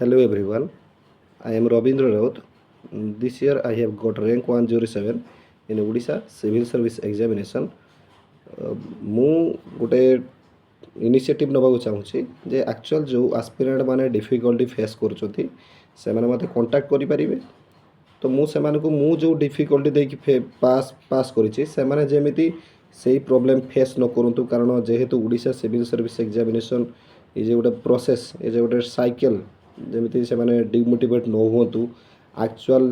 Hello everyone, I am Rabindra Raut. This year I have got rank 107 in Odisha Civil Service Examination. ମୁଁ ଗୋଟେ initiative ନେବାକୁ ଚାହୁଁଛି ଯେ actual ଯେଉଁ aspirant ମାନେ ଡିଫିକଲ୍ଟି ଫେସ୍ କରୁଛନ୍ତି ସେମାନେ ମୋତେ କଣ୍ଟାକ୍ଟ କରିପାରିବେ। ତ ମୁଁ ସେମାନଙ୍କୁ ମୁଁ ଯେଉଁ ଡିଫିକଲ୍ଟି ଦେଇକି ପାସ୍ କରିଛି ସେମାନେ ଯେମିତି ସେଇ ପ୍ରୋବ୍ଲେମ୍ ଫେସ୍ ନ କରନ୍ତୁ, କାରଣ ଯେହେତୁ ଓଡ଼ିଶା ସିଭିଲ୍ ସର୍ଭିସ୍ ଏକ୍ଜାମିନେସନ୍ ଏ ଯେ ଗୋଟେ ପ୍ରୋସେସ୍, ଏ ଯେ ଗୋଟେ ସାଇକେଲ୍, ଯେମିତି ସେମାନେ ଡିମୋଟିଭେଟ୍ ନ ହୁଅନ୍ତୁ। ଆକ୍ଚୁଆଲ୍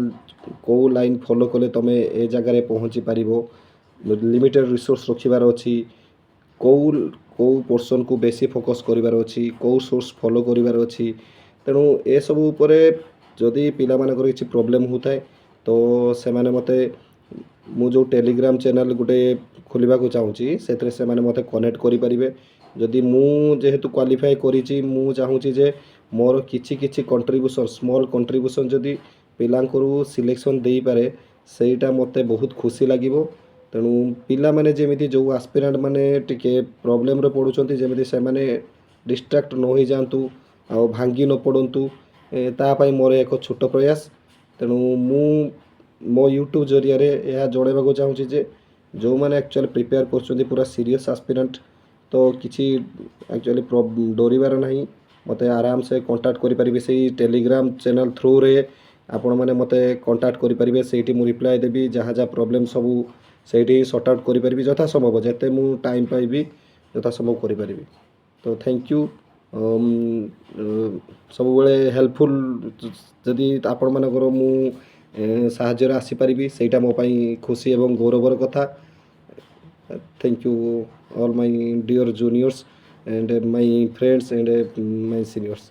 କେଉଁ ଲାଇନ୍ ଫଲୋ କଲେ ତୁମେ ଏ ଜାଗାରେ ପହଞ୍ଚି ପାରିବ, ଲିମିଟେଡ୍ ରିସୋର୍ସ ରଖିବାର ଅଛି, କେଉଁ କେଉଁ ପୋର୍ସନ୍କୁ ବେଶୀ ଫୋକସ୍ କରିବାର ଅଛି, କେଉଁ ସୋର୍ସ ଫଲୋ କରିବାର ଅଛି। ତେଣୁ ଏସବୁ ଉପରେ ଯଦି ପିଲାମାନଙ୍କର କିଛି ପ୍ରୋବ୍ଲେମ୍ ହେଉଥାଏ ତ ସେମାନେ ମୋତେ, ମୁଁ ଯେଉଁ ଟେଲିଗ୍ରାମ ଚ୍ୟାନେଲ୍ ଗୋଟେ ଖୋଲିବାକୁ ଚାହୁଁଛି ସେଥିରେ ସେମାନେ ମୋତେ କନେକ୍ଟ କରିପାରିବେ। ଯଦି ମୁଁ ଯେହେତୁ କ୍ୱାଲିଫାଏ କରିଛି, ମୁଁ ଚାହୁଁଛି ଯେ ମୋର କିଛି କିଛି କଣ୍ଟ୍ରିବ୍ୟୁସନ୍, ସ୍ମଲ୍ କଣ୍ଟ୍ରିବ୍ୟୁସନ୍ ଯଦି ପିଲାଙ୍କର ସିଲେକ୍ସନ୍ ଦେଇପାରେ ସେଇଟା ମୋତେ ବହୁତ ଖୁସି ଲାଗିବ। ତେଣୁ ପିଲାମାନେ ଯେମିତି ଯେଉଁ ଆସ୍ପିରାଣ୍ଟ ମାନେ ଟିକେ ପ୍ରୋବ୍ଲେମ୍ରେ ପଡ଼ୁଛନ୍ତି ଯେମିତି ସେମାନେ ଡିଷ୍ଟ୍ରାକ୍ଟ ନ ହୋଇଯାଆନ୍ତୁ ଆଉ ଭାଙ୍ଗି ନ ପଡ଼ନ୍ତୁ, ତା ପାଇଁ ମୋର ଏକ ଛୋଟ ପ୍ରୟାସ। ତେଣୁ ମୁଁ ମୋ ୟୁଟ୍ୟୁବ୍ ଜରିଆରେ ଏହା ଜଣାଇବାକୁ ଚାହୁଁଛି ଯେ ଯେଉଁମାନେ ଆକ୍ଚୁଆଲି ପ୍ରିପେୟାର କରୁଛନ୍ତି ପୁରା ସିରିୟସ୍ ଆସ୍ପିରାଣ୍ଟ, ତ କିଛି ଆକ୍ଚୁଆଲି ଡରିବାର ନାହିଁ। ମୋତେ ଆରାମସେ କଣ୍ଟାକ୍ଟ କରିପାରିବେ ସେଇ ଟେଲିଗ୍ରାମ ଚ୍ୟାନେଲ୍ ଥ୍ରୁରେ। ଆପଣମାନେ ମୋତେ କଣ୍ଟାକ୍ଟ କରିପାରିବେ, ସେଇଠି ମୁଁ ରିପ୍ଲାଏ ଦେବି। ଯାହା ଯାହା ପ୍ରୋବ୍ଲେମ୍ ସବୁ ସେଇଠି ସର୍ଟ ଆଉଟ୍ କରିପାରିବି ଯଥା ସମ୍ଭବ, ଯେତେ ମୁଁ ଟାଇମ୍ ପାଇବି ଯଥା ସମ୍ଭବ କରିପାରିବି। ତ ଥ୍ୟାଙ୍କ ୟୁ। ସବୁବେଳେ ହେଲ୍ପଫୁଲ୍ ଯଦି ଆପଣମାନଙ୍କର ମୁଁ ସାହାଯ୍ୟରେ ଆସିପାରିବି ସେଇଟା ମୋ ପାଇଁ ଖୁସି ଏବଂ ଗୌରବର କଥା। Thank you all my dear juniors and my friends and my seniors.